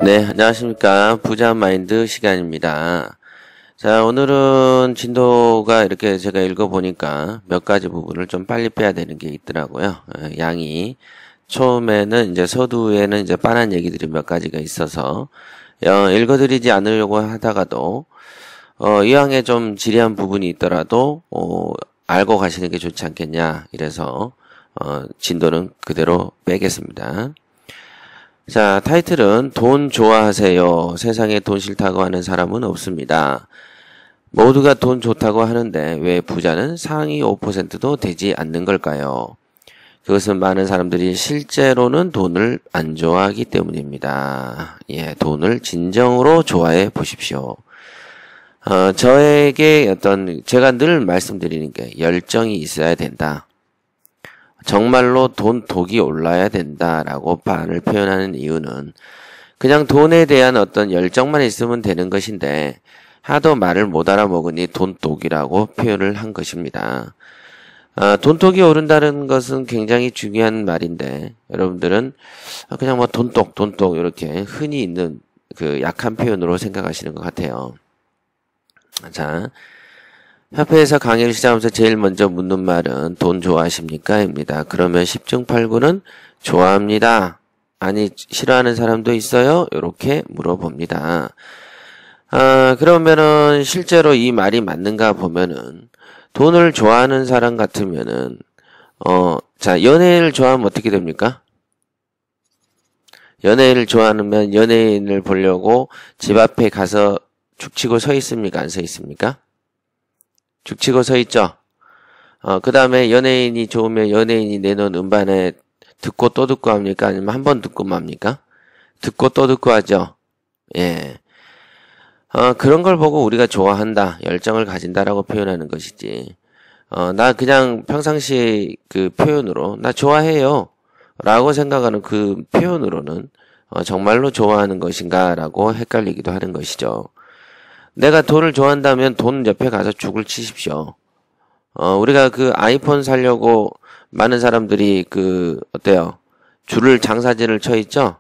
네, 안녕하십니까. 부자 마인드 시간입니다. 자, 오늘은 진도가 이렇게 제가 읽어보니까 몇 가지 부분을 좀 빨리 빼야 되는 게 있더라고요. 양이. 처음에는 이제 서두에는 이제 빤한 얘기들이 몇 가지가 있어서, 읽어드리지 않으려고 하다가도, 이왕에 좀 지리한 부분이 있더라도, 알고 가시는 게 좋지 않겠냐. 이래서, 진도는 그대로 빼겠습니다. 자, 타이틀은 돈 좋아하세요. 세상에 돈 싫다고 하는 사람은 없습니다. 모두가 돈 좋다고 하는데 왜 부자는 상위 5%도 되지 않는 걸까요? 그것은 많은 사람들이 실제로는 돈을 안 좋아하기 때문입니다. 예, 돈을 진정으로 좋아해 보십시오. 저에게 제가 늘 말씀드리는 게 열정이 있어야 된다. 정말로 돈 독이 올라야 된다라고 반을 표현하는 이유는 그냥 돈에 대한 어떤 열정만 있으면 되는 것인데 하도 말을 못 알아먹으니 돈독이라고 표현을 한 것입니다. 돈독이 오른다는 것은 굉장히 중요한 말인데 여러분들은 그냥 뭐 돈독 이렇게 흔히 있는 그 약한 표현으로 생각하시는 것 같아요. 자, 협회에서 강의를 시작하면서 제일 먼저 묻는 말은 돈 좋아하십니까? 입니다. 그러면 10중 8구는 좋아합니다. 아니 싫어하는 사람도 있어요? 이렇게 물어봅니다. 그러면은 실제로 이 말이 맞는가 보면은 돈을 좋아하는 사람 같으면은 자, 연예인을 좋아하면 어떻게 됩니까? 연예인을 좋아하면 연예인을 보려고 집 앞에 가서 죽치고 서 있습니까? 안 서 있습니까? 죽치고 서 있죠. 그 다음에 연예인이 좋으면 연예인이 내놓은 음반에 듣고 또 듣고 합니까? 아니면 한 번 듣고 맙니까? 듣고 또 듣고 하죠. 예. 그런 걸 보고 우리가 좋아한다, 열정을 가진다라고 표현하는 것이지. 나 그냥 평상시 그 표현으로, 나 좋아해요. 라고 생각하는 그 표현으로는, 정말로 좋아하는 것인가 라고 헷갈리기도 하는 것이죠. 내가 돈을 좋아한다면 돈 옆에 가서 죽을 치십시오. 우리가 그 아이폰 사려고 많은 사람들이 어때요? 장사진을 쳐 있죠?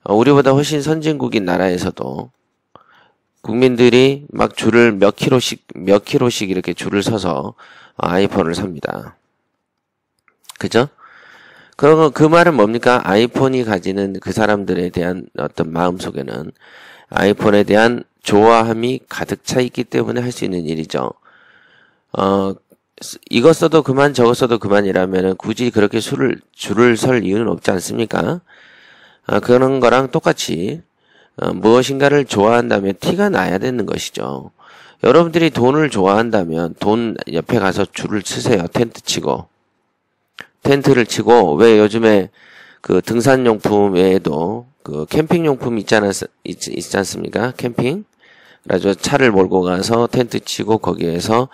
우리보다 훨씬 선진국인 나라에서도 국민들이 막 줄을 몇 킬로씩 이렇게 줄을 서서 아이폰을 삽니다. 그죠? 그러면 그 말은 뭡니까? 아이폰이 가지는 그 사람들에 대한 어떤 마음 속에는 아이폰에 대한 좋아함이 가득 차 있기 때문에 할 수 있는 일이죠. 이거 써도 그만 저거 써도 그만이라면 굳이 그렇게 줄을 설 이유는 없지 않습니까? 그런 거랑 똑같이 무엇인가를 좋아한다면 티가 나야 되는 것이죠. 여러분들이 돈을 좋아한다면 돈 옆에 가서 줄을 치세요. 텐트를 치고 왜 요즘에 그 등산용품 외에도 그 캠핑용품 있지 않습니까? 캠핑? 그래서 차를 몰고 가서 텐트 치고 거기에서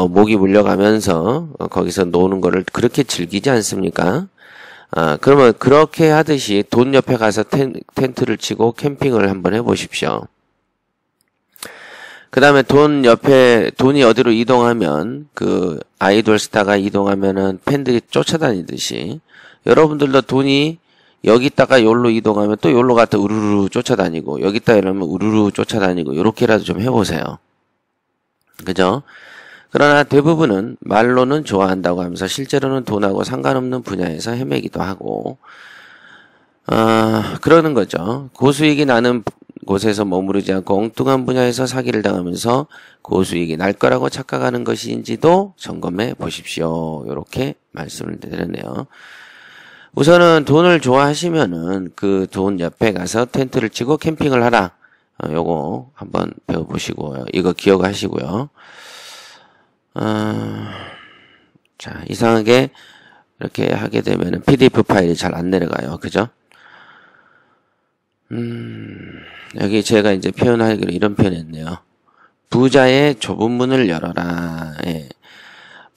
모기 물려가면서 거기서 노는 거를 그렇게 즐기지 않습니까? 그러면 그렇게 하듯이 돈 옆에 가서 텐트를 치고 캠핑을 한번 해보십시오. 그 다음에 돈이 어디로 이동하면 그 아이돌 스타가 이동하면은 팬들이 쫓아다니듯이 여러분들도 돈이 여기 있다가 여기로 이동하면 또 여기로 갔다 우르르 쫓아다니고 여기 있다 이러면 우르르 쫓아다니고 요렇게라도 좀 해보세요. 그죠? 그러나 대부분은 말로는 좋아한다고 하면서 실제로는 돈하고 상관없는 분야에서 헤매기도 하고 그러는 거죠. 고수익이 나는 곳에서 머무르지 않고 엉뚱한 분야에서 사기를 당하면서 고수익이 날 거라고 착각하는 것인지도 점검해 보십시오. 이렇게 말씀을 드렸네요. 우선은 돈을 좋아하시면은 그 돈 옆에 가서 텐트를 치고 캠핑을 하라. 요거 한번 배워보시고요. 이거 기억하시고요. 자, 이상하게 이렇게 하게 되면은 PDF 파일이 잘 안 내려가요. 그죠? 여기 제가 이제 표현하기로 이런 표현했네요. 부자의 좁은 문을 열어라. 예.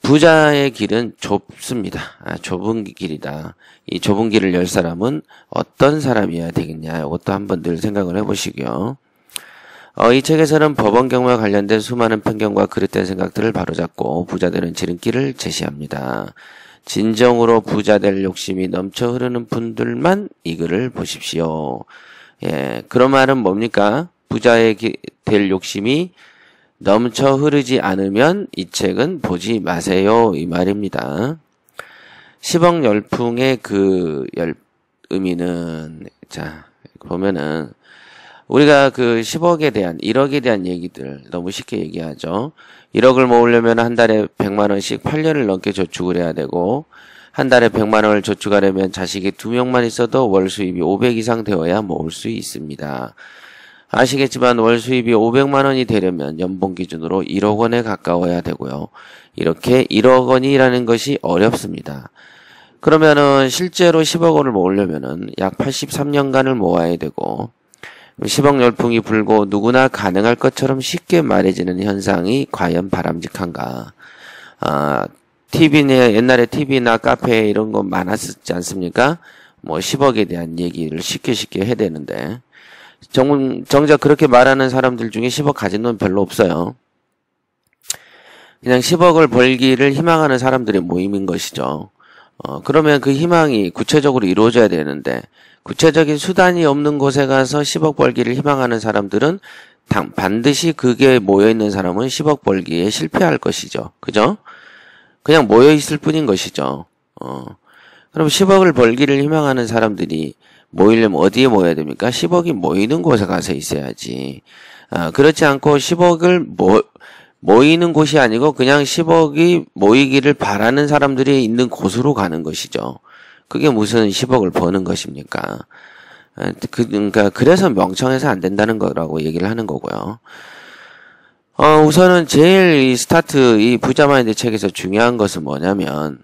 부자의 길은 좁습니다. 좁은 길이다. 이 좁은 길을 열 사람은 어떤 사람이어야 되겠냐. 이것도 한번 늘 생각을 해보시고요. 이 책에서는 법원 경우와 관련된 수많은 편견과 그릇된 생각들을 바로잡고 부자되는 지름길을 제시합니다. 진정으로 부자 될 욕심이 넘쳐 흐르는 분들만 이 글을 보십시오. 예, 그런 말은 뭡니까? 부자의 될 욕심이 넘쳐 흐르지 않으면 이 책은 보지 마세요. 이 말입니다. 10억 열풍의 그 의미는, 자, 보면은, 우리가 그 10억에 대한, 1억에 대한 얘기들 너무 쉽게 얘기하죠. 1억을 모으려면 한 달에 100만원씩 8년을 넘게 저축을 해야 되고, 한 달에 100만원을 저축하려면 자식이 2명만 있어도 월 수입이 500 이상 되어야 모을 수 있습니다. 아시겠지만 월 수입이 500만원이 되려면 연봉 기준으로 1억 원에 가까워야 되고요. 이렇게 1억 원이라는 것이 어렵습니다. 그러면은 실제로 10억 원을 모으려면은 약 83년간을 모아야 되고 10억 열풍이 불고 누구나 가능할 것처럼 쉽게 말해지는 현상이 과연 바람직한가? 옛날에 TV나 카페 이런 거 많았었지 않습니까? 뭐 10억에 대한 얘기를 쉽게 해야 되는데 정작 그렇게 말하는 사람들 중에 10억 가진 돈 별로 없어요. 그냥 10억을 벌기를 희망하는 사람들의 모임인 것이죠. 그러면 그 희망이 구체적으로 이루어져야 되는데 구체적인 수단이 없는 곳에 가서 10억 벌기를 희망하는 사람들은 반드시 그게 모여있는 사람은 10억 벌기에 실패할 것이죠. 그죠? 그냥 모여있을 뿐인 것이죠. 그럼 10억을 벌기를 희망하는 사람들이 모이려면 어디에 모여야 됩니까? 10억이 모이는 곳에 가서 있어야지. 그렇지 않고 10억을 모이는 곳이 아니고 그냥 10억이 모이기를 바라는 사람들이 있는 곳으로 가는 것이죠. 그게 무슨 10억을 버는 것입니까? 그러니까 그래서 명청해서 안 된다는 거라고 얘기를 하는 거고요. 우선은 제일 이 부자 마인드 책에서 중요한 것은 뭐냐면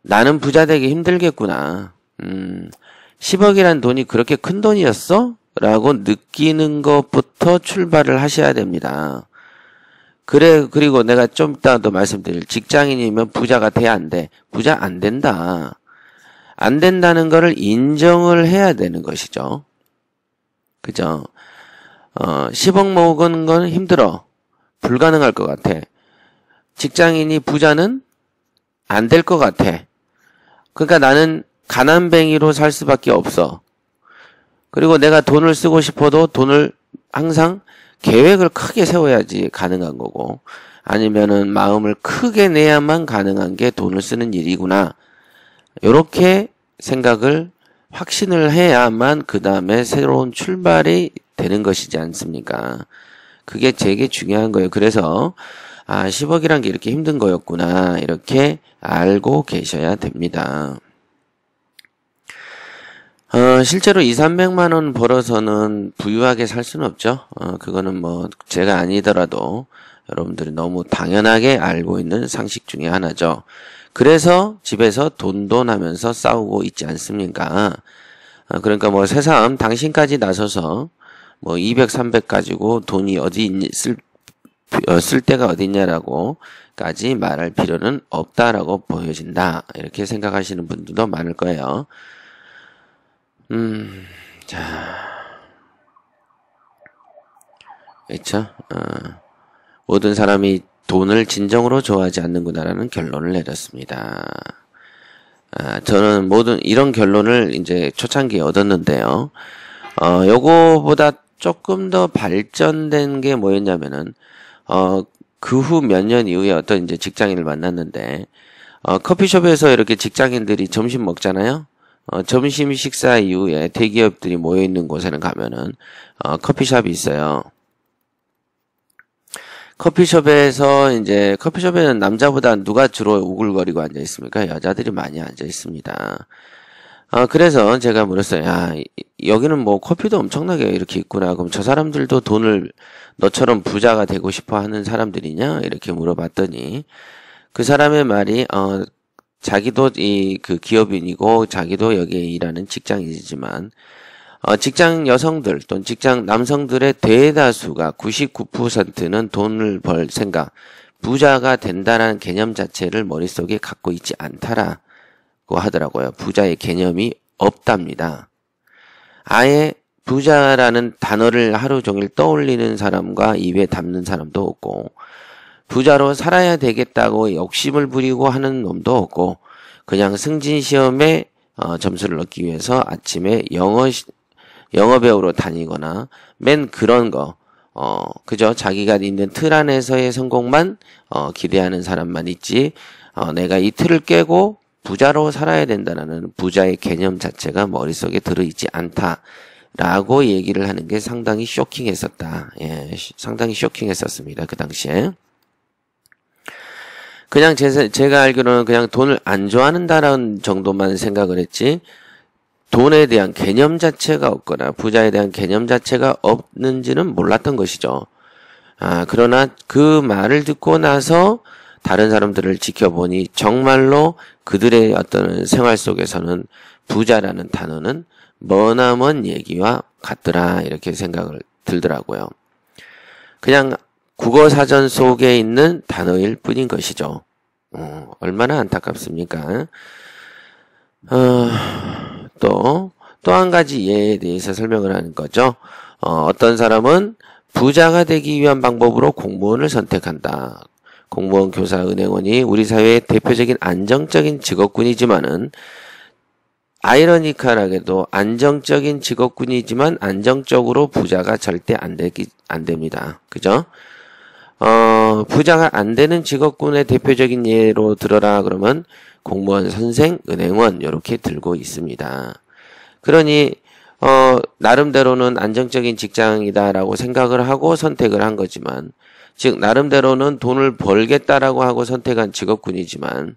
나는 부자 되기 힘들겠구나. 10억이란 돈이 그렇게 큰 돈이었어? 라고 느끼는 것부터 출발을 하셔야 됩니다. 그리고 내가 좀 이따도 말씀드릴 직장인이면 부자가 돼, 안 돼? 부자 안 된다. 안 된다는 거를 인정을 해야 되는 것이죠. 그죠? 10억 모으는 건 힘들어. 불가능할 것 같아. 직장인이 부자는 안 될 것 같아. 그러니까 나는 가난뱅이로 살 수밖에 없어. 그리고 내가 돈을 쓰고 싶어도 돈을 항상 계획을 크게 세워야지 가능한 거고 아니면은 마음을 크게 내야만 가능한 게 돈을 쓰는 일이구나. 요렇게 생각을 확신을 해야만 그 다음에 새로운 출발이 되는 것이지 않습니까? 그게 되게 중요한 거예요. 그래서 10억이란 게 이렇게 힘든 거였구나. 이렇게 알고 계셔야 됩니다. 실제로 200~300만 원 벌어서는 부유하게 살 수는 없죠. 그거는 뭐 제가 아니더라도 여러분들이 너무 당연하게 알고 있는 상식 중에 하나죠. 그래서 집에서 돈돈 하면서 싸우고 있지 않습니까? 그러니까 뭐 새삼 당신까지 나서서 뭐 200, 300 가지고 돈이 쓸 데가 어디 있냐라고까지 말할 필요는 없다라고 보여진다. 이렇게 생각하시는 분들도 많을 거예요. 자. 그렇죠? 모든 사람이 돈을 진정으로 좋아하지 않는구나라는 결론을 내렸습니다. 저는 이런 결론을 이제 초창기에 얻었는데요. 요거보다 조금 더 발전된 게 뭐였냐면은, 그 후 몇 년 이후에 어떤 이제 직장인을 만났는데, 커피숍에서 이렇게 직장인들이 점심 먹잖아요? 점심 식사 이후에 대기업들이 모여있는 곳에는 가면은, 커피숍이 있어요. 커피숍에는 남자보다 누가 주로 우글거리고 앉아 있습니까? 여자들이 많이 앉아 있습니다. 그래서 제가 물었어요. 야, 여기는 뭐 커피도 엄청나게 이렇게 있구나. 그럼 저 사람들도 돈을 너처럼 부자가 되고 싶어 하는 사람들이냐? 이렇게 물어봤더니 그 사람의 말이 자기도 그 기업인이고 자기도 여기에 일하는 직장인이지만 직장 여성들 또는 직장 남성들의 대다수가 99%는 돈을 벌 생각, 부자가 된다는 개념 자체를 머릿속에 갖고 있지 않다라고 하더라고요. 부자의 개념이 없답니다. 아예 부자라는 단어를 하루 종일 떠올리는 사람과 입에 담는 사람도 없고 부자로 살아야 되겠다고 욕심을 부리고 하는 놈도 없고 그냥 승진 시험에 점수를 얻기 위해서 아침에 영어배우로 다니거나 맨 그런 거 그죠? 자기가 있는 틀 안에서의 성공만 기대하는 사람만 있지 내가 이 틀을 깨고 부자로 살아야 된다는 부자의 개념 자체가 머릿속에 들어있지 않다라고 얘기를 하는 게 상당히 쇼킹했었다. 예, 상당히 쇼킹했었습니다. 그 당시에. 그냥 제가 알기로는 그냥 돈을 안 좋아한다라는 정도만 생각을 했지 돈에 대한 개념 자체가 없거나 부자에 대한 개념 자체가 없는지는 몰랐던 것이죠. 그러나 그 말을 듣고 나서 다른 사람들을 지켜보니 정말로 그들의 어떤 생활 속에서는 부자라는 단어는 머나먼 얘기와 같더라 이렇게 생각을 들더라고요. 그냥 국어사전 속에 있는 단어일 뿐인 것이죠. 얼마나 안타깝습니까? 또 한 가지 예에 대해서 설명을 하는 거죠. 어떤 사람은 부자가 되기 위한 방법으로 공무원을 선택한다. 공무원, 교사, 은행원이 우리 사회의 대표적인 안정적인 직업군이지만은 아이러니컬하게도 안정적인 직업군이지만 안정적으로 부자가 절대 안 됩니다. 그죠? 부자가 안 되는 직업군의 대표적인 예로 들어라 그러면 공무원, 선생, 은행원 이렇게 들고 있습니다. 그러니 나름대로는 안정적인 직장이다라고 생각을 하고 선택을 한 거지만 즉 나름대로는 돈을 벌겠다라고 하고 선택한 직업군이지만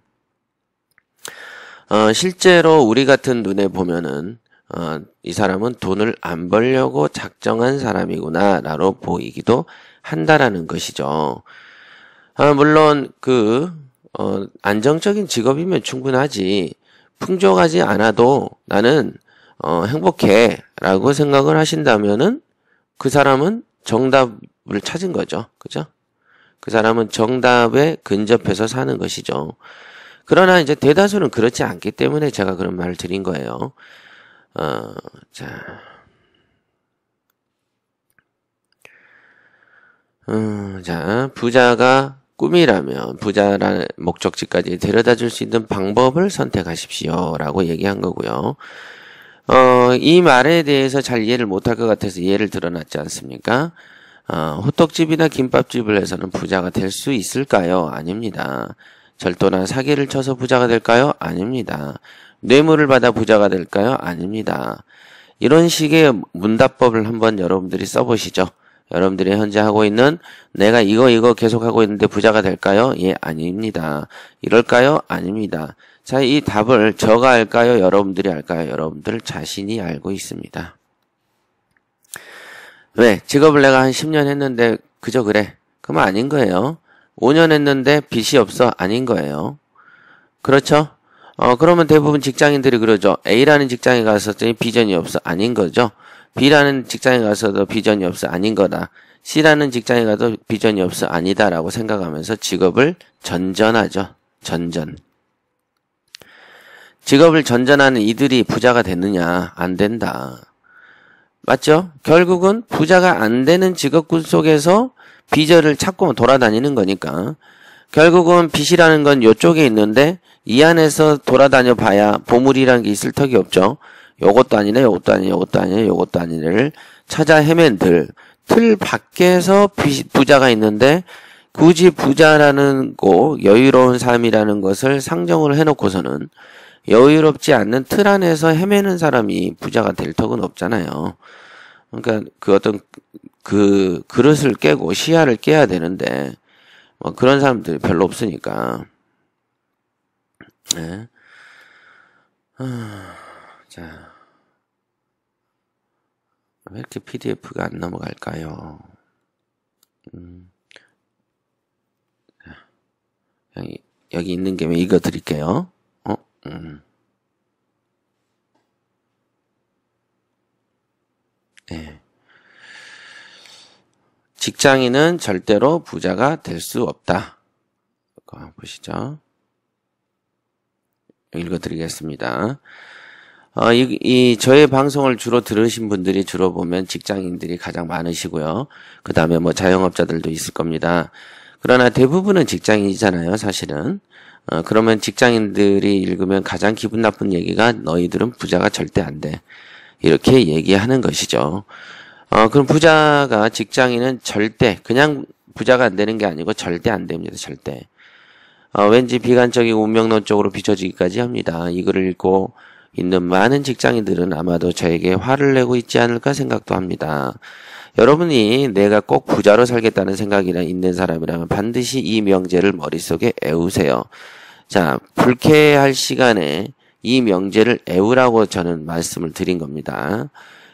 실제로 우리 같은 눈에 보면은 이 사람은 돈을 안 벌려고 작정한 사람이구나라고 보이기도 한다라는 것이죠. 물론 안정적인 직업이면 충분하지 풍족하지 않아도 나는 행복해 라고 생각을 하신다면은 그 사람은 정답을 찾은 거죠. 그죠? 그 사람은 정답에 근접해서 사는 것이죠. 그러나 이제 대다수는 그렇지 않기 때문에 제가 그런 말을 드린 거예요. 부자가 꿈이라면 부자라는 목적지까지 데려다 줄 수 있는 방법을 선택하십시오. 라고 얘기한 거고요. 이 말에 대해서 잘 이해를 못할 것 같아서 예를 들어놨지 않습니까? 호떡집이나 김밥집을 해서는 부자가 될 수 있을까요? 아닙니다. 절도나 사기를 쳐서 부자가 될까요? 아닙니다. 뇌물을 받아 부자가 될까요? 아닙니다. 이런 식의 문답법을 한번 여러분들이 써보시죠. 여러분들이 현재 하고 있는 내가 이거 계속 하고 있는데 부자가 될까요? 예, 아닙니다. 이럴까요? 아닙니다. 자, 이 답을 저가 알까요? 여러분들이 알까요? 여러분들 자신이 알고 있습니다. 왜? 직업을 내가 한 10년 했는데 그저 그래. 그러면 아닌 거예요. 5년 했는데 빚이 없어? 아닌 거예요. 그렇죠? 그러면 대부분 직장인들이 그러죠. A라는 직장에 갔었더니 비전이 없어? 아닌 거죠. B라는 직장에 가서도 비전이 없어? 아닌 거다. C라는 직장에 가도 비전이 없어? 아니다라고 생각하면서 직업을 전전하죠. 전전. 직업을 전전하는 이들이 부자가 됐느냐? 안 된다. 맞죠? 결국은 부자가 안 되는 직업군 속에서 비전을 찾고 돌아다니는 거니까 결국은 빚이라는 건 이쪽에 있는데 이 안에서 돌아다녀 봐야 보물이라는 게 있을 턱이 없죠. 요것도 아니네, 요것도 아니네, 요것도 아니네, 요것도 아니네를 찾아 헤맨들 틀 밖에서 부자가 있는데 굳이 부자라는 거 여유로운 삶이라는 것을 상정을 해놓고서는 여유롭지 않는 틀 안에서 헤매는 사람이 부자가 될 턱은 없잖아요. 그러니까 그 그릇을 깨고 시야를 깨야 되는데 뭐 그런 사람들이 별로 없으니까. 네. 자, 왜 이렇게 PDF가 안 넘어갈까요? 여기 있는 김에 이거 드릴게요. 네. 직장인은 절대로 부자가 될 수 없다. 이거 보시죠. 읽어드리겠습니다. 저의 방송을 주로 들으신 분들이 주로 보면 직장인들이 가장 많으시고요. 그 다음에 뭐 자영업자들도 있을 겁니다. 그러나 대부분은 직장인이잖아요, 사실은. 그러면 직장인들이 읽으면 가장 기분 나쁜 얘기가 너희들은 부자가 절대 안 돼. 이렇게 얘기하는 것이죠. 그럼 부자가 직장인은 절대 그냥 부자가 안 되는 게 아니고 절대 안 됩니다. 절대. 왠지 비관적이고 운명론적으로 비춰지기까지 합니다. 이 글을 읽고 있는 많은 직장인들은 아마도 저에게 화를 내고 있지 않을까 생각도 합니다. 여러분이 내가 꼭 부자로 살겠다는 생각이나 있는 사람이라면 반드시 이 명제를 머릿속에 애우세요. 자, 불쾌할 시간에 이 명제를 애우라고 저는 말씀을 드린 겁니다.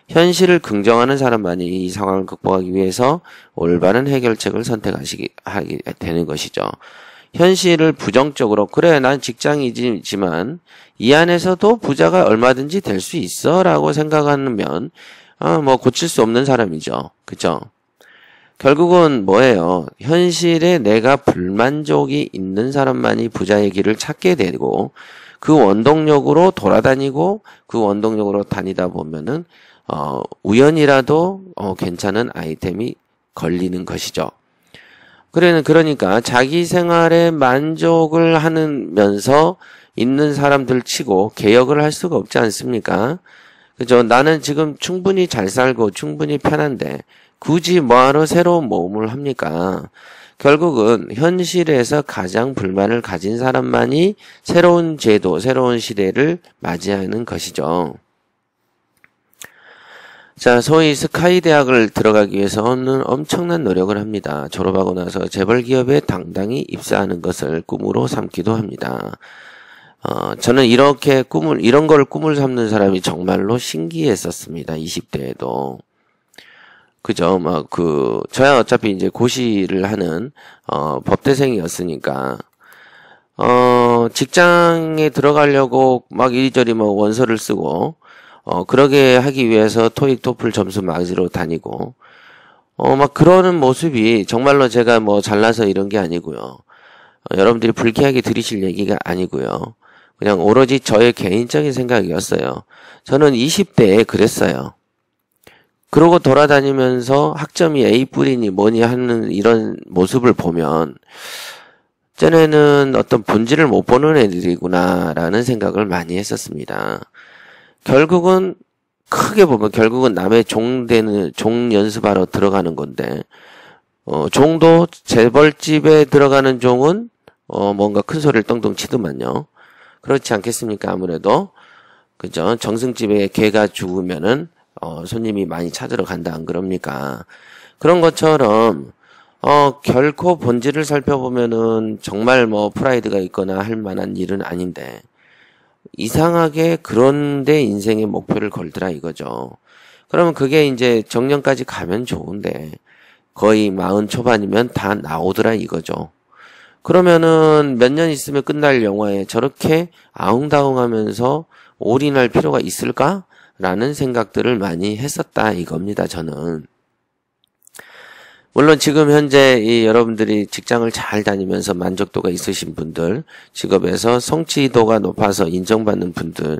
현실을 긍정하는 사람만이 이 상황을 극복하기 위해서 올바른 해결책을 하게 되는 것이죠. 현실을 부정적으로 그래 난 직장이지만 이 안에서도 부자가 얼마든지 될 수 있어 라고 생각하면 고칠 수 없는 사람이죠. 그죠? 결국은 뭐예요? 현실에 내가 불만족이 있는 사람만이 부자의 길을 찾게 되고 그 원동력으로 돌아다니고 그 원동력으로 다니다 보면은 우연이라도 괜찮은 아이템이 걸리는 것이죠. 그러니까 자기 생활에 만족을 하면서 있는 사람들 치고 개혁을 할 수가 없지 않습니까? 그죠? 나는 지금 충분히 잘 살고 충분히 편한데 굳이 뭐하러 새로운 모험을 합니까? 결국은 현실에서 가장 불만을 가진 사람만이 새로운 제도, 새로운 시대를 맞이하는 것이죠. 자, 소위 스카이 대학을 들어가기 위해서는 엄청난 노력을 합니다. 졸업하고 나서 재벌 기업에 당당히 입사하는 것을 꿈으로 삼기도 합니다. 저는 이런 걸 꿈을 삼는 사람이 정말로 신기했었습니다. 20대에도. 그죠? 저야 어차피 이제 고시를 하는, 법대생이었으니까, 직장에 들어가려고 막 이리저리 원서를 쓰고, 그러게 하기 위해서 토익, 토플 점수 맞으러 다니고, 그러는 모습이 정말로 제가 잘나서 이런 게 아니고요. 여러분들이 불쾌하게 들으실 얘기가 아니고요. 그냥 오로지 저의 개인적인 생각이었어요. 저는 20대에 그랬어요. 그러고 돌아다니면서 학점이 A뿔이니 뭐니 하는 이런 모습을 보면, 쟤네는 어떤 본질을 못 보는 애들이구나라는 생각을 많이 했었습니다. 결국은 크게 보면 결국은 남의 종 연습하러 들어가는 건데 종도 재벌집에 들어가는 종은 뭔가 큰 소리를 똥똥 치더만요. 그렇지 않겠습니까? 아무래도 그죠? 정승집에 개가 죽으면은 손님이 많이 찾으러 간다 안 그럽니까? 그런 것처럼 결코 본질을 살펴보면은 정말 프라이드가 있거나 할 만한 일은 아닌데 이상하게 그런데 인생의 목표를 걸더라 이거죠. 그러면 그게 이제 정년까지 가면 좋은데 거의 40 초반이면 다 나오더라 이거죠. 그러면은 몇 년 있으면 끝날 영화에 저렇게 아웅다웅하면서 올인할 필요가 있을까라는 생각들을 많이 했었다 이겁니다. 저는. 물론 지금 현재 여러분들이 직장을 잘 다니면서 만족도가 있으신 분들, 직업에서 성취도가 높아서 인정받는 분들,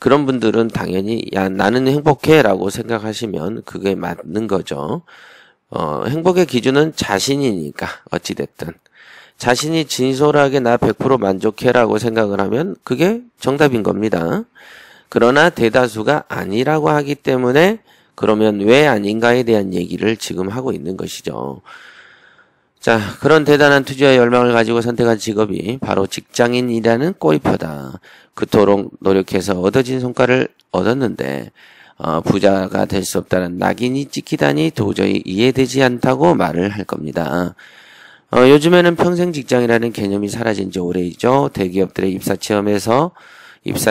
그런 분들은 당연히 야 나는 행복해 라고 생각하시면 그게 맞는 거죠. 행복의 기준은 자신이니까 어찌됐든 자신이 진솔하게 나 100% 만족해 라고 생각을 하면 그게 정답인 겁니다. 그러나 대다수가 아니라고 하기 때문에 그러면 왜 아닌가에 대한 얘기를 지금 하고 있는 것이죠. 자, 그런 대단한 투지와 열망을 가지고 선택한 직업이 바로 직장인이라는 꼬리표다. 그토록 노력해서 얻어진 성과를 얻었는데 부자가 될 수 없다는 낙인이 찍히다니 도저히 이해되지 않다고 말을 할 겁니다. 요즘에는 평생 직장이라는 개념이 사라진 지 오래이죠. 대기업들의 입사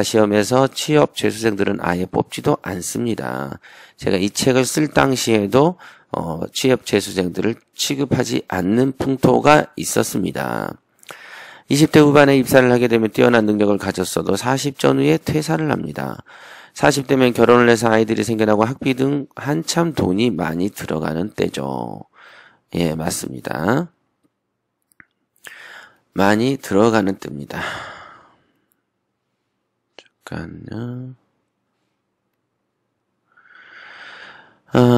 시험에서 취업 재수생들은 아예 뽑지도 않습니다. 제가 이 책을 쓸 당시에도 취업 재수생들을 취급하지 않는 풍토가 있었습니다. 20대 후반에 입사를 하게 되면 뛰어난 능력을 가졌어도 40 전후에 퇴사를 합니다. 40대면 결혼을 해서 아이들이 생겨나고 학비 등 한참 돈이 많이 들어가는 때죠. 예, 맞습니다. 많이 들어가는 때입니다. 잠깐요.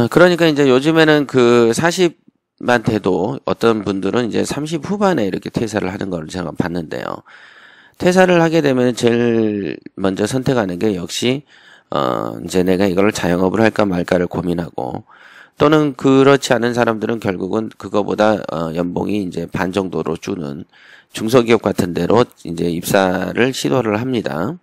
그러니까 이제 요즘에는 그 40만 돼도 어떤 분들은 이제 30 후반에 이렇게 퇴사를 하는 걸 제가 봤는데요. 퇴사를 하게 되면 제일 먼저 선택하는 게 역시 이제 내가 이걸 자영업을 할까 말까를 고민하고, 또는 그렇지 않은 사람들은 결국은 그거보다 연봉이 이제 반 정도로 주는 중소기업 같은 데로 이제 입사를 시도를 합니다.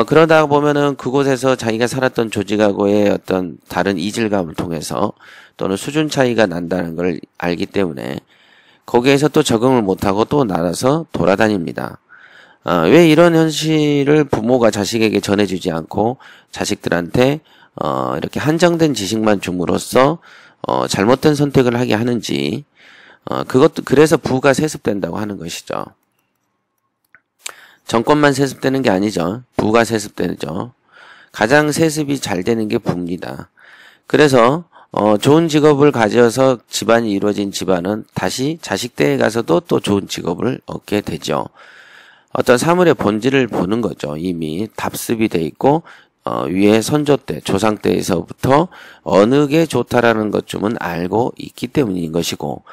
그러다 보면은 그곳에서 자기가 살았던 조직하고의 어떤 다른 이질감을 통해서 또는 수준 차이가 난다는 걸 알기 때문에 거기에서 또 적응을 못하고 또 나가서 돌아다닙니다. 왜 이런 현실을 부모가 자식에게 전해주지 않고 자식들한테 이렇게 한정된 지식만 줌으로써 잘못된 선택을 하게 하는지, 그것도 그래서 부가 세습된다고 하는 것이죠. 정권만 세습되는 게 아니죠. 부가 세습되죠. 가장 세습이 잘 되는 게 부입니다. 그래서 좋은 직업을 가져서 집안이 이루어진 집안은 다시 자식 때에 가서도 또 좋은 직업을 얻게 되죠. 어떤 사물의 본질을 보는 거죠. 이미 답습이 돼 있고 위에 선조 때, 조상 때에서부터 어느 게 좋다라는 것쯤은 알고 있기 때문인 것이고,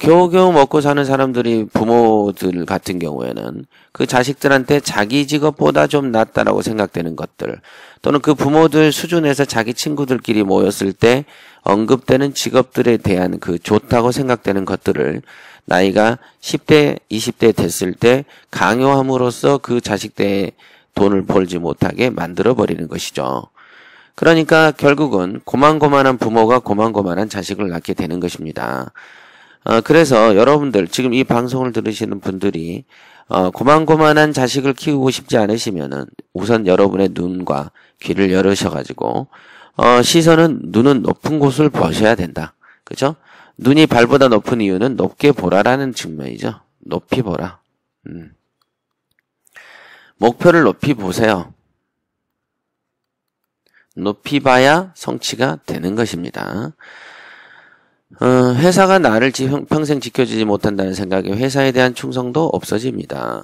겨우겨우 먹고 사는 사람들이 부모들 같은 경우에는 그 자식들한테 자기 직업보다 좀 낫다라고 생각되는 것들, 또는 그 부모들 수준에서 자기 친구들끼리 모였을 때 언급되는 직업들에 대한 그 좋다고 생각되는 것들을 나이가 10대, 20대 됐을 때 강요함으로써 그 자식 때에 돈을 벌지 못하게 만들어버리는 것이죠. 그러니까 결국은 고만고만한 부모가 고만고만한 자식을 낳게 되는 것입니다. 그래서 여러분들 지금 이 방송을 들으시는 분들이 고만고만한 자식을 키우고 싶지 않으시면은 우선 여러분의 눈과 귀를 열으셔가지고 시선은 눈은 높은 곳을 보셔야 된다. 그죠? 눈이 발보다 높은 이유는 높게 보라라는 측면이죠. 높이 보라. 목표를 높이 보세요. 높이 봐야 성취가 되는 것입니다. 회사가 나를 평생 지켜주지 못한다는 생각에 회사에 대한 충성도 없어집니다.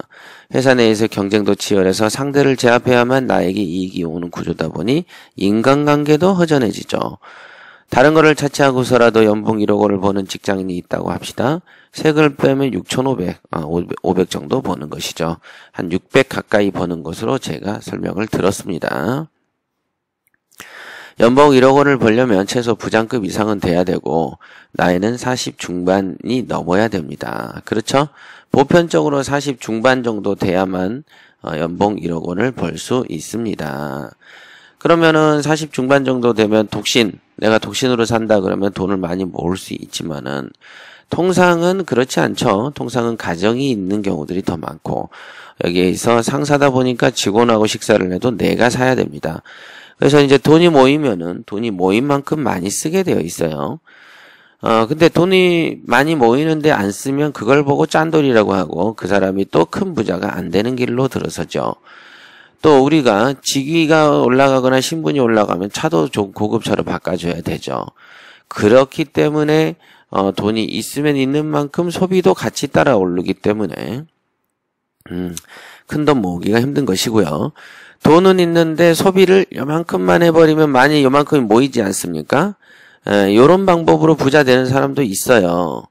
회사 내에서 경쟁도 치열해서 상대를 제압해야만 나에게 이익이 오는 구조다 보니 인간관계도 허전해지죠. 다른 거를 차치하고서라도 연봉 1억 원을 버는 직장인이 있다고 합시다. 세금을 빼면 6,500, 500 정도 버는 것이죠. 한 600 가까이 버는 것으로 제가 설명을 들었습니다. 연봉 1억 원을 벌려면 최소 부장급 이상은 돼야 되고 나이는 40 중반이 넘어야 됩니다. 그렇죠? 보편적으로 40 중반 정도 돼야만 연봉 1억 원을 벌 수 있습니다. 그러면은 40 중반 정도 되면 내가 독신으로 산다 그러면 돈을 많이 모을 수 있지만은 통상은 그렇지 않죠. 통상은 가정이 있는 경우들이 더 많고 여기에서 상사다 보니까 직원하고 식사를 해도 내가 사야 됩니다. 그래서 이제 돈이 모이면은 돈이 모인 만큼 많이 쓰게 되어 있어요. 근데 돈이 많이 모이는데 안 쓰면 그걸 보고 짠돌이라고 하고 그 사람이 또 큰 부자가 안 되는 길로 들어서죠. 또 우리가 직위가 올라가거나 신분이 올라가면 차도 좀 고급차로 바꿔줘야 되죠. 그렇기 때문에 돈이 있으면 있는 만큼 소비도 같이 따라 오르기 때문에 큰돈 모으기가 힘든 것이고요. 돈은 있는데 소비를 요만큼만 해버리면 많이 요만큼이 모이지 않습니까? 요런 방법으로 부자 되는 사람도 있어요.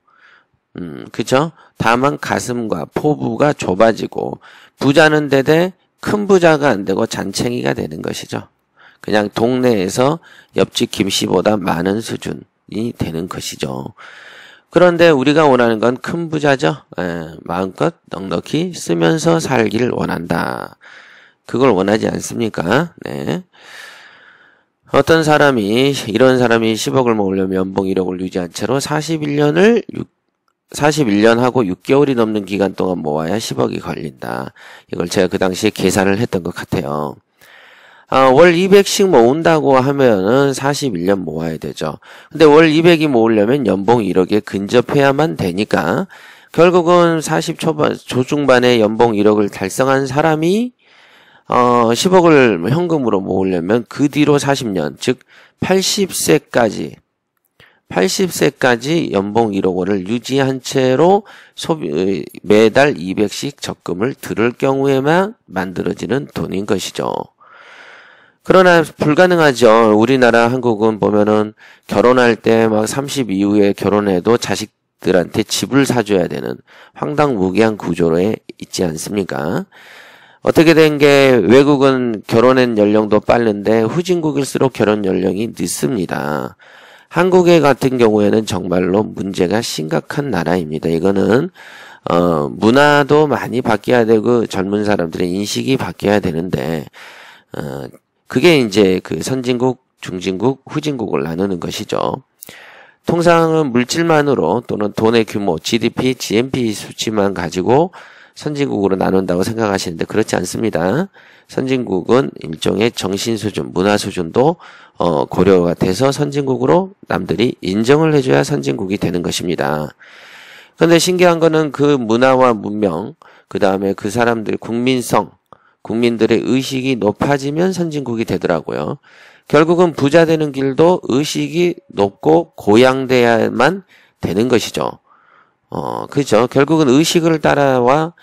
그죠? 다만 가슴과 포부가 좁아지고 부자는 되되 큰 부자가 안 되고 잔챙이가 되는 것이죠. 그냥 동네에서 옆집 김씨보다 많은 수준이 되는 것이죠. 그런데 우리가 원하는 건 큰 부자죠. 마음껏 넉넉히 쓰면서 살기를 원한다. 그걸 원하지 않습니까? 네. 어떤 사람이 이런 사람이 10억을 모으려면 연봉 1억을 유지한 채로 41년하고 6개월이 넘는 기간 동안 모아야 10억이 걸린다. 이걸 제가 그 당시에 계산을 했던 것 같아요. 월 200씩 모은다고 하면은 41년 모아야 되죠. 근데 월 200이 모으려면 연봉 1억에 근접해야만 되니까 결국은 40 초중반에 연봉 1억을 달성한 사람이 10억을 현금으로 모으려면 그 뒤로 40년, 즉 80세까지 연봉 1억 원을 유지한 채로 매달 200씩 적금을 들을 경우에만 만들어지는 돈인 것이죠. 그러나 불가능하죠. 우리나라 한국은 보면은 결혼할 때 막 30 이후에 결혼해도 자식들한테 집을 사줘야 되는 황당무계한 구조에 있지 않습니까? 어떻게 된 게 외국은 결혼한 연령도 빠른데 후진국일수록 결혼 연령이 늦습니다. 한국에 같은 경우에는 정말로 문제가 심각한 나라입니다. 이거는 문화도 많이 바뀌어야 되고 젊은 사람들의 인식이 바뀌어야 되는데 그게 이제 그 선진국, 중진국, 후진국을 나누는 것이죠. 통상은 물질만으로 또는 돈의 규모, GDP, GNP 수치만 가지고 선진국으로 나눈다고 생각하시는데 그렇지 않습니다. 선진국은 일종의 정신 수준, 문화 수준도 고려가 돼서 선진국으로 남들이 인정을 해줘야 선진국이 되는 것입니다. 그런데 신기한 거는 그 문화와 문명, 그 다음에 그 사람들 국민성, 국민들의 의식이 높아지면 선진국이 되더라고요. 결국은 부자 되는 길도 의식이 높고 고양돼야만 되는 것이죠. 그죠. 결국은 의식을 따라와,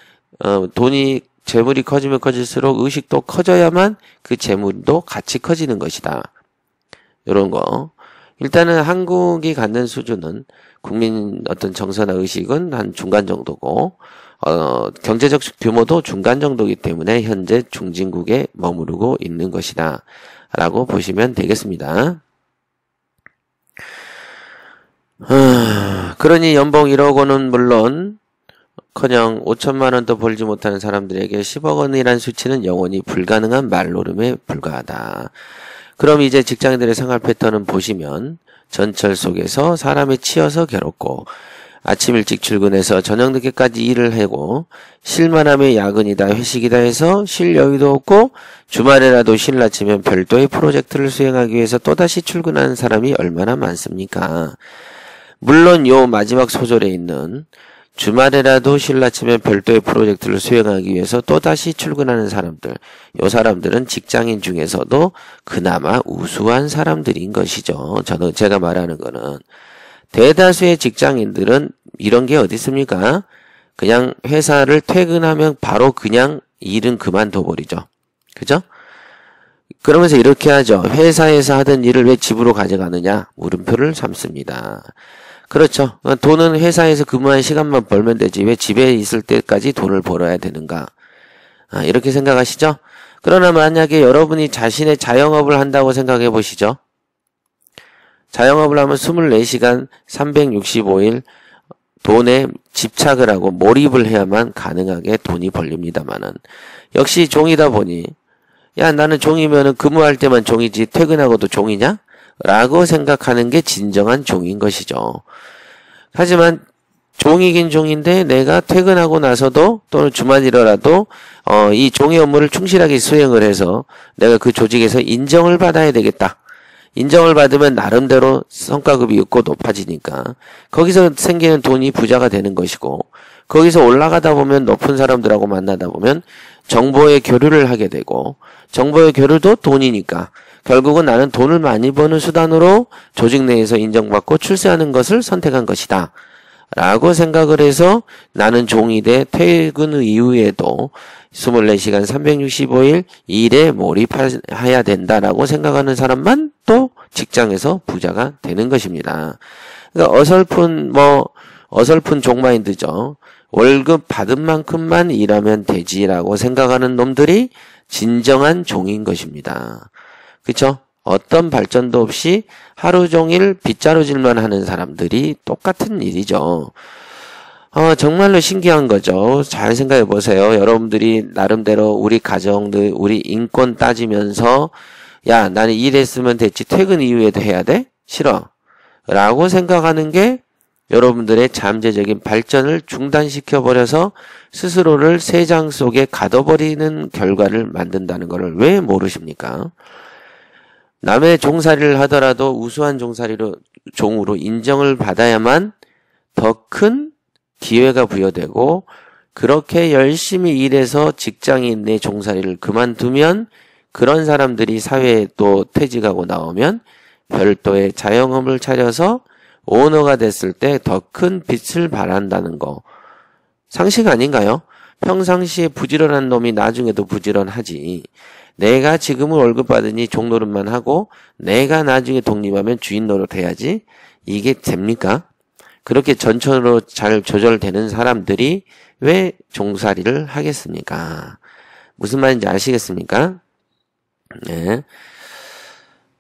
재물이 커지면 커질수록 의식도 커져야만 그 재물도 같이 커지는 것이다. 요런 거. 일단은 한국이 갖는 수준은 국민 어떤 정서나 의식은 한 중간 정도고, 경제적 규모도 중간 정도이기 때문에 현재 중진국에 머무르고 있는 것이다. 라고 보시면 되겠습니다. 그러니 연봉 1억 원은 물론 커녕 5천만 원도 벌지 못하는 사람들에게 10억 원이란 수치는 영원히 불가능한 말노름에 불과하다. 그럼 이제 직장인들의 생활 패턴은 보시면 전철 속에서 사람에 치여서 괴롭고 아침 일찍 출근해서 저녁 늦게까지 일을 하고 쉴만하면 야근이다 회식이다 해서 쉴 여유도 없고 주말에라도 쉴라 치면 별도의 프로젝트를 수행하기 위해서 또다시 출근하는 사람이 얼마나 많습니까? 물론 요 마지막 소절에 있는 주말에라도 쉴라 치면 별도의 프로젝트를 수행하기 위해서 또다시 출근하는 사람들, 요 사람들은 직장인 중에서도 그나마 우수한 사람들인 것이죠. 제가 말하는 거는 대다수의 직장인들은 이런 게 어디 있습니까? 그냥 회사를 퇴근하면 바로 그냥 일은 그만둬 버리죠. 그죠? 그러면서 이렇게 하죠. 회사에서 하던 일을 왜 집으로 가져가느냐? 물음표를 삼습니다. 그렇죠. 돈은 회사에서 근무한 시간만 벌면 되지 왜 집에 있을 때까지 돈을 벌어야 되는가? 이렇게 생각하시죠? 그러나 만약에 여러분이 자신의 자영업을 한다고 생각해 보시죠. 자영업을 하면 24시간 365일 돈에 집착을 하고 몰입을 해야만 가능하게 돈이 벌립니다만은 역시 종이다 보니 야 나는 종이면은 근무할 때만 종이지 퇴근하고도 종이냐? 라고 생각하는 게 진정한 종인 것이죠. 하지만 종이긴 종인데 내가 퇴근하고 나서도 또는 주말이라도 이 종이 업무를 충실하게 수행을 해서 내가 그 조직에서 인정을 받아야 되겠다. 인정을 받으면 나름대로 성과급이 있고 높아지니까 거기서 생기는 돈이 부자가 되는 것이고 거기서 올라가다 보면 높은 사람들하고 만나다 보면 정보의 교류를 하게 되고 정보의 교류도 돈이니까 결국은 나는 돈을 많이 버는 수단으로 조직 내에서 인정받고 출세하는 것을 선택한 것이다. 라고 생각을 해서 나는 종이 돼 퇴근 이후에도 24시간 365일 일에 몰입해야 된다라고 생각하는 사람만 또 직장에서 부자가 되는 것입니다. 그러니까 어설픈 종마인드죠. 월급 받은 만큼만 일하면 되지라고 생각하는 놈들이 진정한 종인 것입니다. 그쵸? 어떤 발전도 없이 하루 종일 빗자루질만 하는 사람들이 똑같은 일이죠. 정말로 신기한 거죠. 잘 생각해 보세요. 여러분들이 나름대로 우리 가정들, 우리 인권 따지면서 야, 나는 일했으면 됐지 퇴근 이후에도 해야 돼? 싫어. 라고 생각하는 게 여러분들의 잠재적인 발전을 중단시켜버려서 스스로를 세장 속에 가둬버리는 결과를 만든다는 것을 왜 모르십니까? 남의 종살이를 하더라도 우수한 종으로 인정을 받아야만 더 큰 기회가 부여되고 그렇게 열심히 일해서 직장인의 종살이를 그만두면 그런 사람들이 사회에 또 퇴직하고 나오면 별도의 자영업을 차려서 오너가 됐을 때 더 큰 빛을 발한다는 거 상식 아닌가요? 평상시에 부지런한 놈이 나중에도 부지런하지. 내가 지금은 월급 받으니 종노릇만 하고 내가 나중에 독립하면 주인 노릇 해야지. 이게 됩니까? 그렇게 전천으로 잘 조절되는 사람들이 왜 종살이를 하겠습니까? 무슨 말인지 아시겠습니까? 네.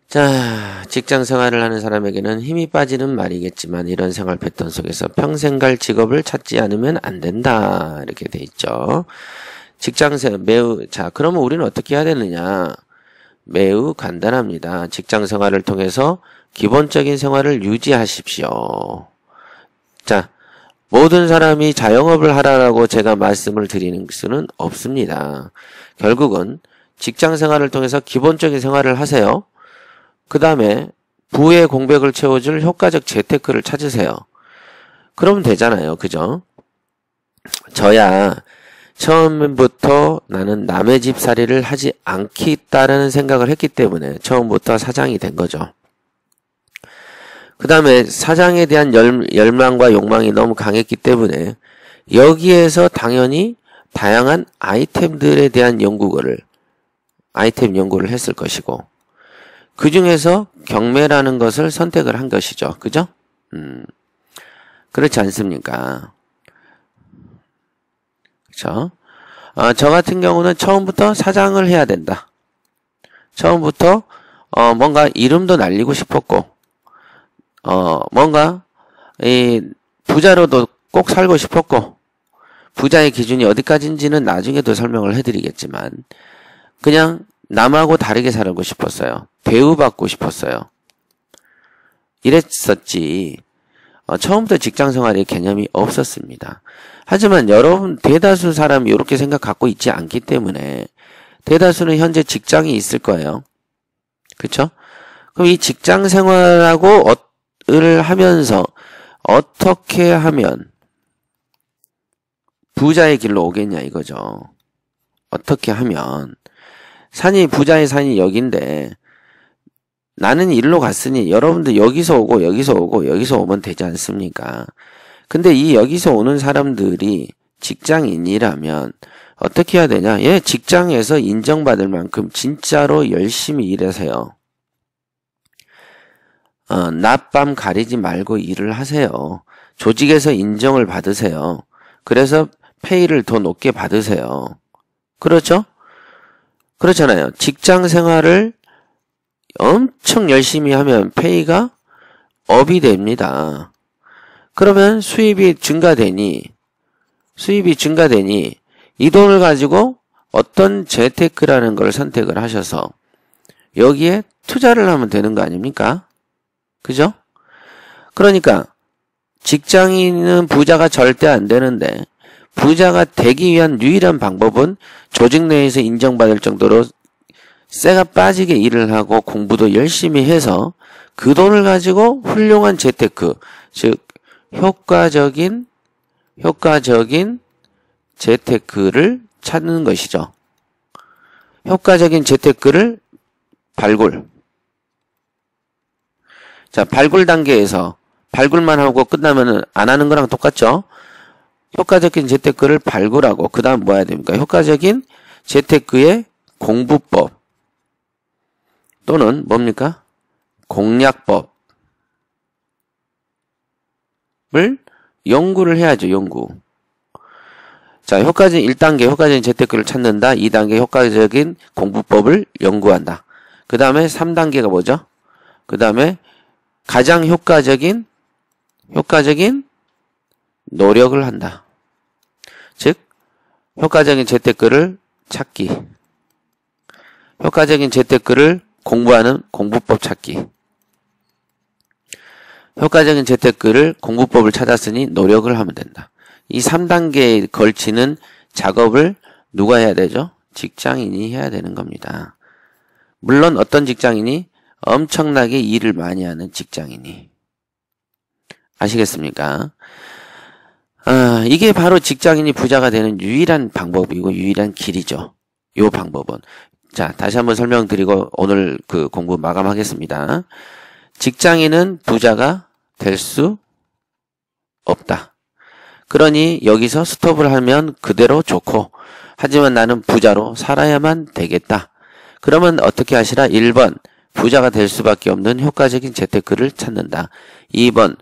자, 직장 생활을 하는 사람에게는 힘이 빠지는 말이겠지만 이런 생활 패턴 속에서 평생 갈 직업을 찾지 않으면 안 된다. 이렇게 돼 있죠. 자, 그러면 우리는 어떻게 해야 되느냐? 매우 간단합니다. 직장 생활을 통해서 기본적인 생활을 유지하십시오. 자, 모든 사람이 자영업을 하라고 제가 말씀을 드리는 수는 없습니다. 결국은 직장 생활을 통해서 기본적인 생활을 하세요. 그 다음에 부의 공백을 채워줄 효과적 재테크를 찾으세요. 그러면 되잖아요. 그죠? 저야 처음부터 나는 남의 집 살이를 하지 않겠다라는 생각을 했기 때문에 처음부터 사장이 된 거죠. 그 다음에 사장에 대한 열망과 욕망이 너무 강했기 때문에 여기에서 당연히 다양한 아이템들에 대한 아이템 연구를 했을 것이고 그 중에서 경매라는 것을 선택을 한 것이죠. 그죠? 그렇지 않습니까? 그렇죠? 저 같은 경우는 처음부터 사장을 해야 된다. 처음부터 뭔가 이름도 날리고 싶었고 뭔가 부자로도 꼭 살고 싶었고 부자의 기준이 어디까지인지는 나중에도 설명을 해드리겠지만 그냥 남하고 다르게 살고 싶었어요. 대우받고 싶었어요. 이랬었지. 처음부터 직장생활의 개념이 없었습니다. 하지만 여러분 대다수 사람이 이렇게 생각 갖고 있지 않기 때문에 대다수는 현재 직장이 있을 거예요. 그렇죠? 그럼 이 직장생활하고 을 하면서 어떻게 하면 부자의 길로 오겠냐 이거죠. 어떻게 하면 부자의 산이 여긴데 나는 일로 갔으니 여러분들 여기서 오고 여기서 오고 여기서 오면 되지 않습니까? 근데 이 여기서 오는 사람들이 직장인이라면 어떻게 해야 되냐? 직장에서 인정받을 만큼 진짜로 열심히 일하세요. 낮밤 가리지 말고 일을 하세요. 조직에서 인정을 받으세요. 그래서 페이를 더 높게 받으세요. 그렇죠? 그렇잖아요. 직장 생활을 엄청 열심히 하면 페이가 업이 됩니다. 그러면 수입이 증가되니 이 돈을 가지고 어떤 재테크라는 걸 선택을 하셔서 여기에 투자를 하면 되는 거 아닙니까? 그죠? 그러니까 직장인은 부자가 절대 안 되는데 부자가 되기 위한 유일한 방법은 조직 내에서 인정받을 정도로 쇠가 빠지게 일을 하고 공부도 열심히 해서 그 돈을 가지고 훌륭한 재테크, 즉 효과적인 재테크를 찾는 것이죠. 효과적인 재테크를 자, 발굴 단계에서 발굴만 하고 끝나면은 안 하는 거랑 똑같죠? 효과적인 재테크를 발굴하고 그 다음 뭐 해야 됩니까? 효과적인 재테크의 공부법 또는 뭡니까? 공략법을 연구를 해야죠. 연구. 자, 1단계 효과적인 재테크를 찾는다. 2단계 효과적인 공부법을 연구한다. 그 다음에 3단계가 뭐죠? 그 다음에 가장 효과적인 노력을 한다. 즉, 효과적인 재테크를 찾기. 효과적인 재테크를 공부하는 공부법 찾기. 효과적인 재테크를 공부법을 찾았으니 노력을 하면 된다. 이 3단계에 걸치는 작업을 누가 해야 되죠? 직장인이 해야 되는 겁니다. 물론 어떤 직장인이 엄청나게 일을 많이 하는 직장인이. 아시겠습니까? 이게 바로 직장인이 부자가 되는 유일한 방법이고 유일한 길이죠. 요 방법은. 자, 다시 한번 설명드리고 오늘 그 공부 마감하겠습니다. 직장인은 부자가 될 수 없다. 그러니 여기서 스톱을 하면 그대로 좋고 하지만 나는 부자로 살아야만 되겠다. 그러면 어떻게 하시라? 1번 부자가 될 수밖에 없는 효과적인 재테크를 찾는다. 2번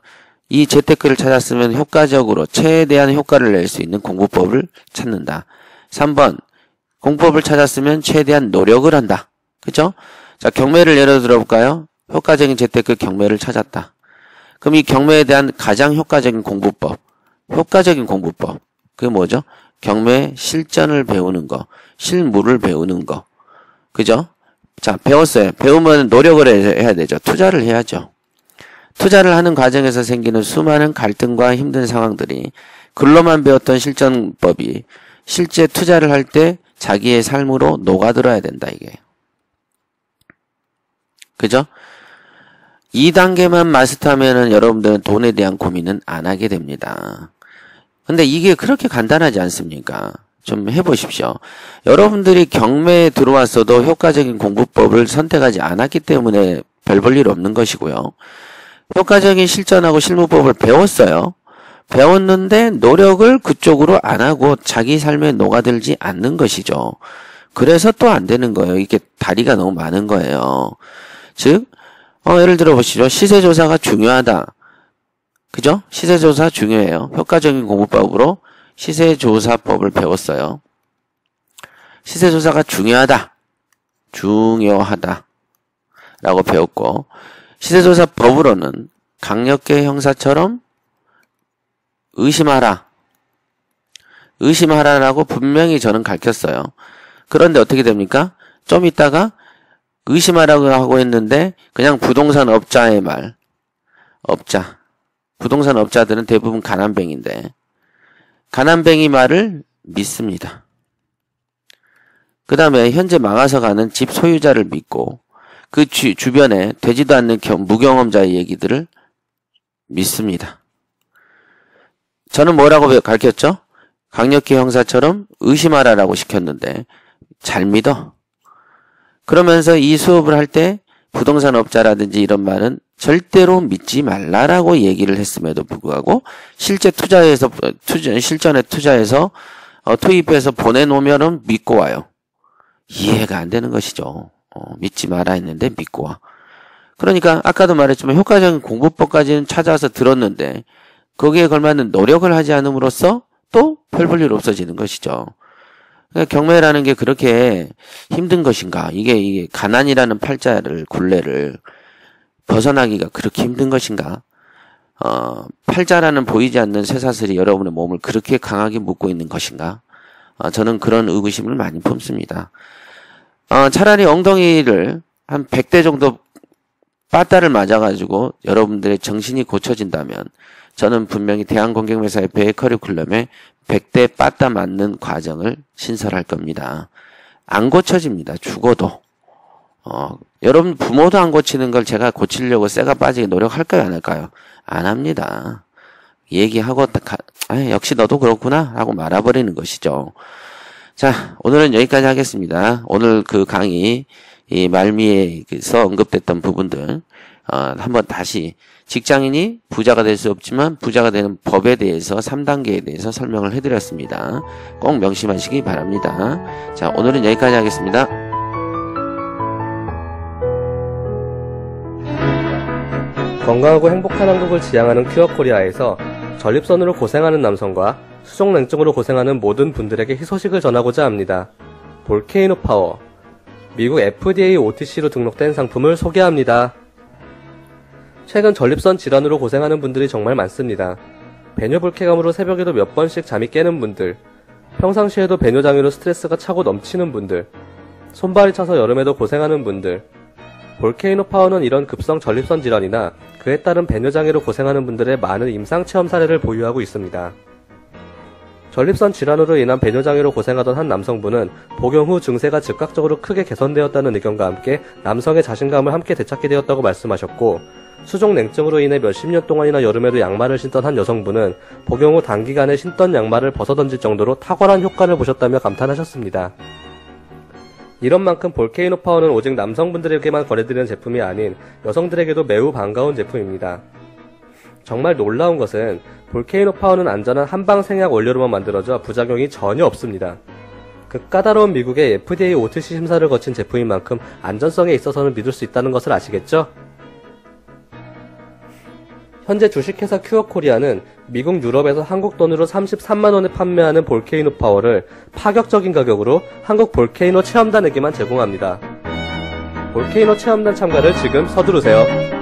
이 재테크를 찾았으면 효과적으로 최대한 효과를 낼 수 있는 공부법을 찾는다. 3번 공법을 찾았으면 최대한 노력을 한다. 그죠? 자, 경매를 예로 들어볼까요? 효과적인 재테크 경매를 찾았다. 그럼 이 경매에 대한 가장 효과적인 공부법. 그게 뭐죠? 경매 실전을 배우는 거, 실무를 배우는 거. 그죠? 자, 배웠어요. 배우면 노력을 해야 되죠. 투자를 해야죠. 투자를 하는 과정에서 생기는 수많은 갈등과 힘든 상황들이 글로만 배웠던 실전법이 실제 투자를 할 때 자기의 삶으로 녹아들어야 된다, 이게. 그죠? 2단계만 마스터하면은 여러분들은 돈에 대한 고민은 안 하게 됩니다. 근데 이게 그렇게 간단하지 않습니까? 좀 해보십시오. 여러분들이 경매에 들어왔어도 효과적인 공부법을 선택하지 않았기 때문에 별 볼 일 없는 것이고요. 효과적인 실전하고 실무법을 배웠어요. 배웠는데 노력을 그쪽으로 안 하고 자기 삶에 녹아들지 않는 것이죠. 그래서 또 안 되는 거예요. 이게 다리가 너무 많은 거예요. 즉, 예를 들어 보시죠. 시세조사가 중요하다. 그죠? 시세조사 중요해요. 효과적인 공부법으로 시세조사법을 배웠어요. 시세조사가 중요하다. 라고 배웠고, 시세조사법으로는 강력계 형사처럼 의심하라라고 분명히 저는 가르쳤어요. 그런데 어떻게 됩니까? 좀 있다가 의심하라고 하고 했는데 그냥 부동산 업자의 말. 부동산 업자들은 대부분 가난뱅인데 가난뱅이 말을 믿습니다. 그 다음에 현재 망해서 가는 집 소유자를 믿고 그 주변에 되지도 않는 무경험자의 얘기들을 믿습니다. 저는 뭐라고 가르쳤죠? 강력계 형사처럼 의심하라라고 시켰는데 잘 믿어. 그러면서 이 수업을 할 때 부동산 업자라든지 이런 말은 절대로 믿지 말라라고 얘기를 했음에도 불구하고 실제 실전에 투자해서 투입해서 보내놓으면은 믿고 와요. 이해가 안 되는 것이죠. 믿지 마라 했는데 믿고 와. 그러니까 아까도 말했지만 효과적인 공부법까지는 찾아서 들었는데 거기에 걸맞는 노력을 하지 않음으로써 또 별 볼 일 없어지는 것이죠. 그러니까 경매라는 게 그렇게 힘든 것인가? 이게 가난이라는 굴레를 벗어나기가 그렇게 힘든 것인가? 팔자라는 보이지 않는 쇠사슬이 여러분의 몸을 그렇게 강하게 묶고 있는 것인가? 저는 그런 의구심을 많이 품습니다. 차라리 엉덩이를 한 100대 정도 빠따를 맞아가지고 여러분들의 정신이 고쳐진다면 저는 분명히 대한공경매사협회의 커리큘럼에 100대 빠따 맞는 과정을 신설할 겁니다. 안 고쳐집니다. 죽어도. 여러분 부모도 안 고치는 걸 제가 고치려고 쇠가 빠지게 노력할까요? 안 할까요? 안 합니다. 얘기하고 역시 너도 그렇구나 하고 말아버리는 것이죠. 자, 오늘은 여기까지 하겠습니다. 오늘 그 강의 이 말미에서 언급됐던 부분들 한번 다시 직장인이 부자가 될 수 없지만 부자가 되는 법에 대해서 3단계에 대해서 설명을 해드렸습니다. 꼭 명심하시기 바랍니다. 자, 오늘은 여기까지 하겠습니다. 건강하고 행복한 한국을 지향하는 큐어코리아에서 전립선으로 고생하는 남성과 수족냉증으로 고생하는 모든 분들에게 희소식을 전하고자 합니다. 볼케이노 파워, 미국 FDA OTC로 등록된 상품을 소개합니다. 최근 전립선 질환으로 고생하는 분들이 정말 많습니다. 배뇨불쾌감으로 새벽에도 몇 번씩 잠이 깨는 분들, 평상시에도 배뇨장애로 스트레스가 차고 넘치는 분들, 손발이 차서 여름에도 고생하는 분들, 볼케이노 파워는 이런 급성 전립선 질환이나 그에 따른 배뇨장애로 고생하는 분들의 많은 임상체험 사례를 보유하고 있습니다. 전립선 질환으로 인한 배뇨장애로 고생하던 한 남성분은 복용 후 증세가 즉각적으로 크게 개선되었다는 의견과 함께 남성의 자신감을 함께 되찾게 되었다고 말씀하셨고, 수족냉증으로 인해 몇십 년 동안이나 여름에도 양말을 신던 한 여성분은 복용 후 단기간에 신던 양말을 벗어던질 정도로 탁월한 효과를 보셨다며 감탄하셨습니다. 이런 만큼 볼케이노 파워는 오직 남성분들에게만 권해드리는 제품이 아닌 여성들에게도 매우 반가운 제품입니다. 정말 놀라운 것은 볼케이노 파워는 안전한 한방 생약 원료로만 만들어져 부작용이 전혀 없습니다. 그 까다로운 미국의 FDA OTC 심사를 거친 제품인 만큼 안전성에 있어서는 믿을 수 있다는 것을 아시겠죠? 현재 주식회사 큐어코리아는 미국 유럽에서 한국 돈으로 33만원에 판매하는 볼케이노 파워를 파격적인 가격으로 한국 볼케이노 체험단에게만 제공합니다. 볼케이노 체험단 참가를 지금 서두르세요.